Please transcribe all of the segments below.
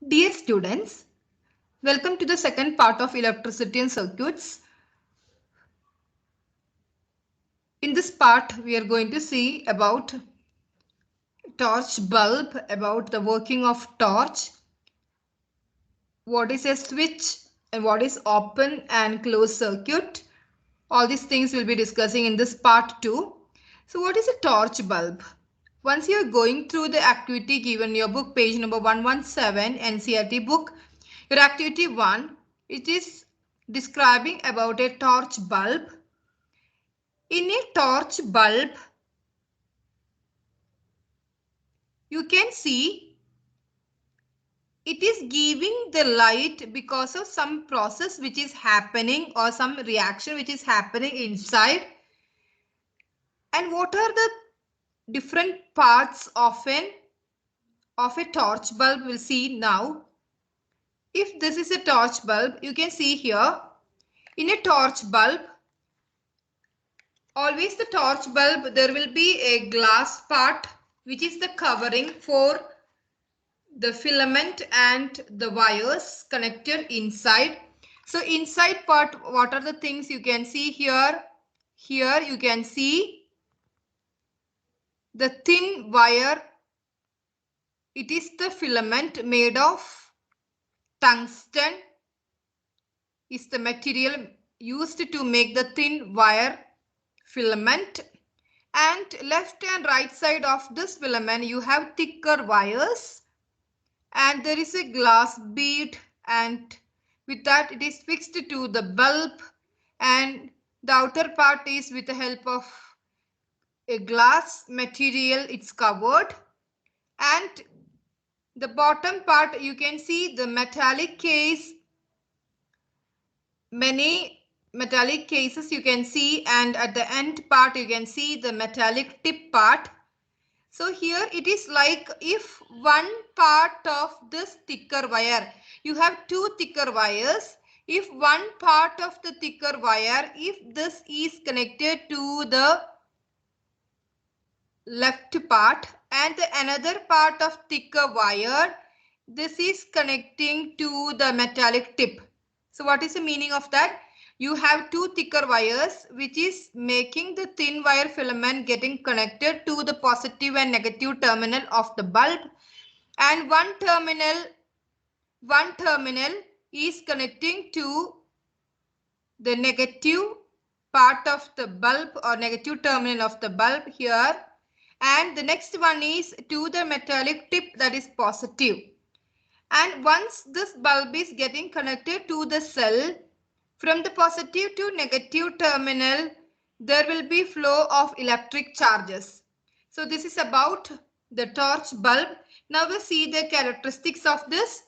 Dear students, welcome to the second part of electricity and circuits. In this part, we are going to see about torch bulb, about the working of torch, what is a switch and what is open and closed circuit. All these things we'll be discussing in this part 2. So what is a torch bulb? Once you are going through the activity given in your book, page number 117, NCERT book, your activity 1, it is describing about a torch bulb. In a torch bulb, you can see it is giving the light because of some process which is happening or some reaction which is happening inside. And what are the different parts of a torch bulb? We'll see now. If this is a torch bulb, you can see here in a torch bulb, always the torch bulb, there will be a glass part which is the covering for the filament and the wires connected inside. So inside part, what are the things you can see here? Here you can see the thin wire. It is the filament made of tungsten is the material used to make the thin wire filament. And left and right side of this filament you have thicker wires, and there is a glass bead, and with that it is fixed to the bulb, and the outer part is with the help of a glass material it's covered, and the bottom part you can see the metallic case, many metallic cases you can see, and at the end part you can see the metallic tip part. So here it is like if one part of this thicker wire, you have two thicker wires. If one part of the thicker wire, if this is connected to the left part and the another part of thicker wire, this is connecting to the metallic tip. So what is the meaning of that? You have two thicker wires which is making the thin wire filament getting connected to the positive and negative terminal of the bulb, and one terminal is connecting to the negative part of the bulb or negative terminal of the bulb here, and the next one is to the metallic tip, that is positive. And once this bulb is getting connected to the cell, from the positive to negative terminal there will be flow of electric charges. So this is about the torch bulb. Now we see the characteristics of this.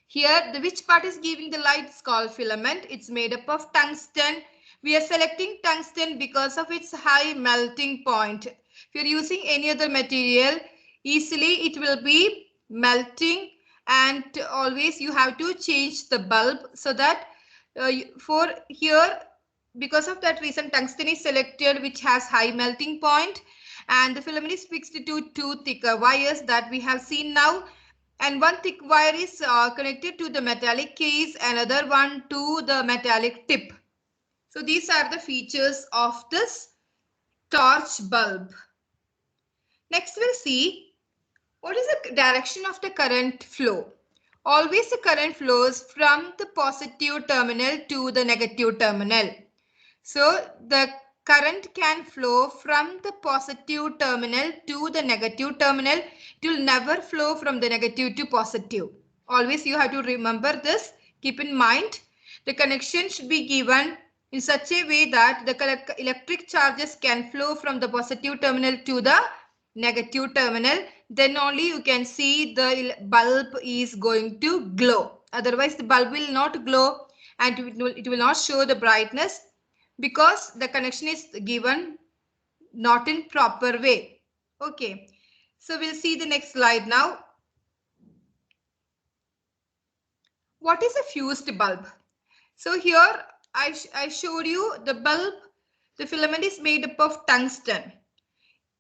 Here, which part is giving the light is called filament. It's made up of tungsten. We are selecting tungsten because of its high melting point. If you're using any other material, easily it will be melting, and always you have to change the bulb so that for here, because of that reason, tungsten is selected which has high melting point, and the filament is fixed to two thicker wires that we have seen now, and one thick wire is connected to the metallic case, another one to the metallic tip. So these are the features of this torch bulb. Next we'll see what is the direction of the current flow. Always the current flows from the positive terminal to the negative terminal. So the current can flow from the positive terminal to the negative terminal. It will never flow from the negative to positive. Always you have to remember this. Keep in mind the connection should be given in such a way that the electric charges can flow from the positive terminal to the negative terminal. Then only you can see the bulb is going to glow. Otherwise the bulb will not glow and it will not show the brightness, because the connection is given not in proper way. Okay, so we'll see the next slide now. What is a fused bulb? So here I showed you the bulb. The filament is made up of tungsten.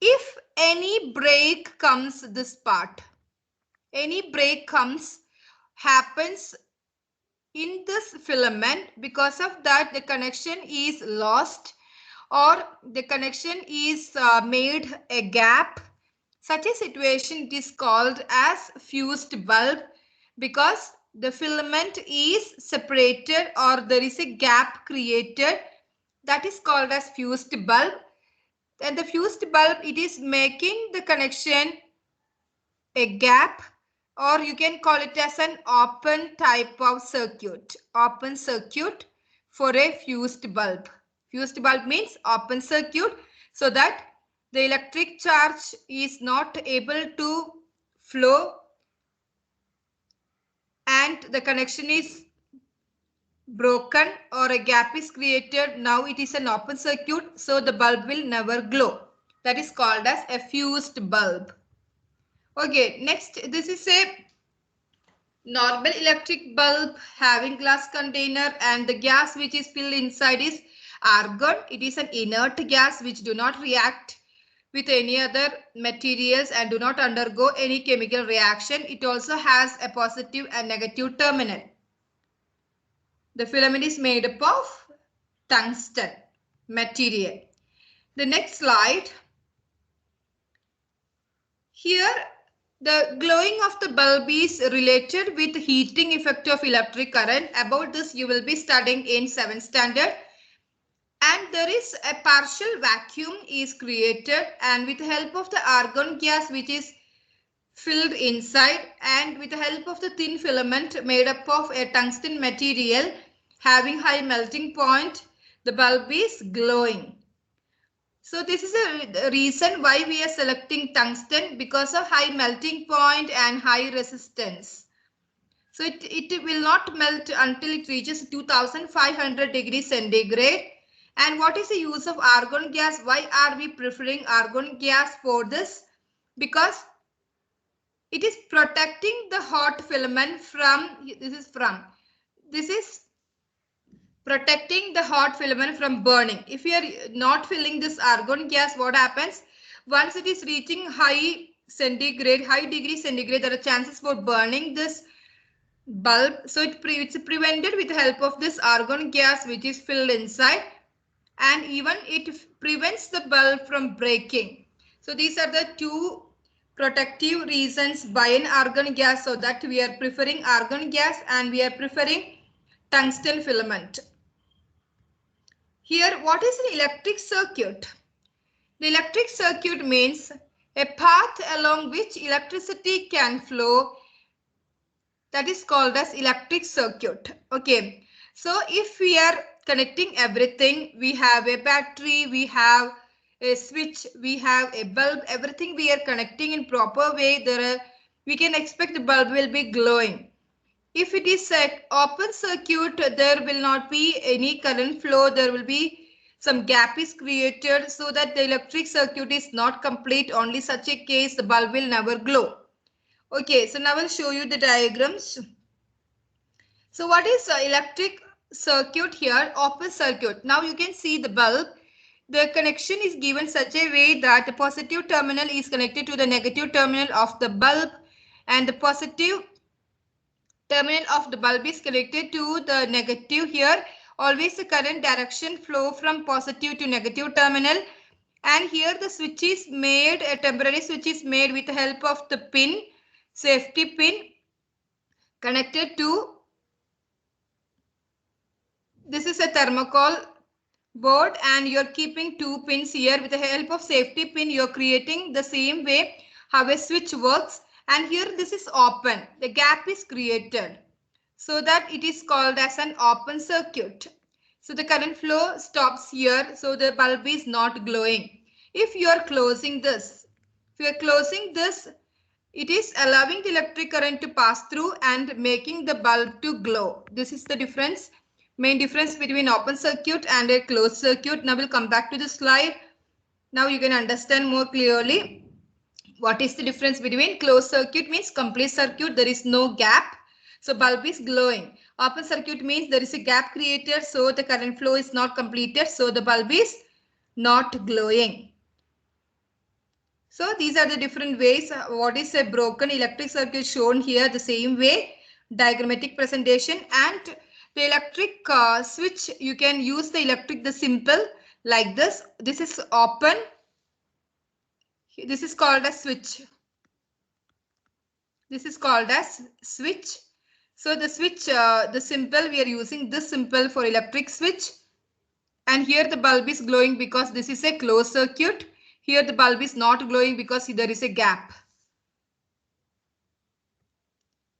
If any break comes this part, any break happens in this filament, because of that the connection is lost or the connection is made a gap. Such a situation it is called as fused bulb, because the filament is separated or there is a gap created, that is called as fused bulb. And the fused bulb, it is making the connection a gap, or you can call it as an open type of circuit, open circuit for a fused bulb. Fused bulb means open circuit, so that the electric charge is not able to flow and the connection is broken or a gap is created. Now it is an open circuit, so the bulb will never glow. That is called as a fused bulb. Okay, next, this is a normal electric bulb having glass container, and the gas which is filled inside is argon. It is an inert gas which do not react with any other materials and do not undergo any chemical reaction. It also has a positive and negative terminal. The filament is made up of tungsten material. The next slide. Here, the glowing of the bulb is related with heating effect of electric current. About this you will be studying in 7th standard. And there is a partial vacuum is created, and with the help of the argon gas which is filled inside, and with the help of the thin filament made up of a tungsten material having high melting point, the bulb is glowing. So this is a reason why we are selecting tungsten, because of high melting point and high resistance. So it will not melt until it reaches 2500 degrees centigrade. And what is the use of argon gas? Why are we preferring argon gas for this? Because it is protecting the hot filament from, this is protecting the hot filament from burning. If you are not filling this argon gas, what happens? Once it is reaching high degree centigrade, there are chances for burning this bulb. So it's prevented with the help of this argon gas which is filled inside, and even it prevents the bulb from breaking. So these are the two protective reasons by an argon gas, so that we are preferring argon gas and we are preferring tungsten filament. Here, what is an electric circuit? The electric circuit means a path along which electricity can flow. That is called as electric circuit. Okay. So if we are connecting everything, we have a battery, we have a switch, we have a bulb, everything we are connecting in proper way, we can expect the bulb will be glowing. If it is set open circuit, there will not be any current flow. There will be some gap is created, so that the electric circuit is not complete. Only such a case the bulb will never glow. Okay, so now I will show you the diagrams. So what is electric circuit here? Open circuit. Now you can see the bulb. The connection is given such a way that the positive terminal is connected to the negative terminal of the bulb, and the positive terminal of the bulb is connected to the negative here. Always the current direction flow from positive to negative terminal. And here the switch is made, a temporary switch is made with the help of the pin, safety pin connected to, this is a thermocol board, and you're keeping two pins here. With the help of safety pin, you're creating the same way how a switch works. And here this is open, the gap is created, so that it is called as an open circuit. So the current flow stops here, so the bulb is not glowing. If you are closing this, it is allowing the electric current to pass through and making the bulb to glow. This is the difference, main difference between open circuit and a closed circuit. Now we'll come back to the slide. Now you can understand more clearly what is the difference between closed circuit means complete circuit, there is no gap, so bulb is glowing. Open circuit means there is a gap created, so the current flow is not completed, so the bulb is not glowing. So these are the different ways. What is a broken electric circuit shown here the same way, diagrammatic presentation, and the electric switch, you can use the simple like this. This is open. This is called a switch. This is called as switch. So the switch, the symbol, we are using this symbol for electric switch. And here the bulb is glowing because this is a closed circuit. Here the bulb is not glowing because there is a gap.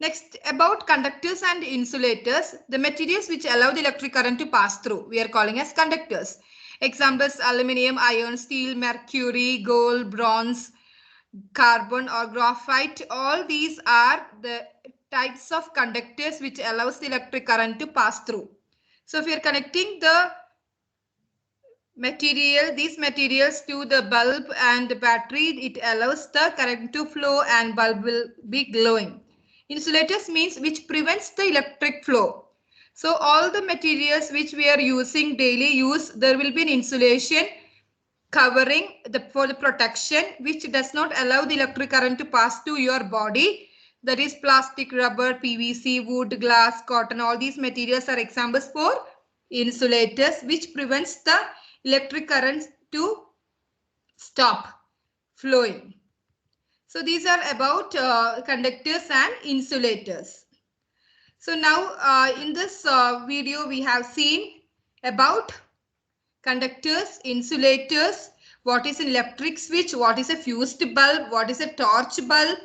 Next, about conductors and insulators, the materials which allow the electric current to pass through, we are calling as conductors. Examples: aluminium, iron, steel, mercury, gold, bronze, carbon or graphite. All these are the types of conductors which allows the electric current to pass through. So if you are connecting the these materials to the bulb and the battery, it allows the current to flow and bulb will be glowing. Insulators means which prevents the electric flow. So all the materials which we are using daily use, there will be an insulation covering for the protection which does not allow the electric current to pass to your body. That is plastic, rubber, PVC, wood, glass, cotton. All these materials are examples for insulators which prevents the electric current to stop flowing. So these are about conductors and insulators. So now in this video we have seen about conductors, insulators, what is an electric switch, what is a fused bulb, what is a torch bulb,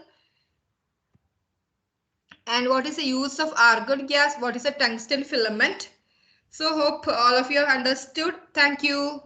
and what is the use of argon gas, what is a tungsten filament. So hope all of you have understood. Thank you.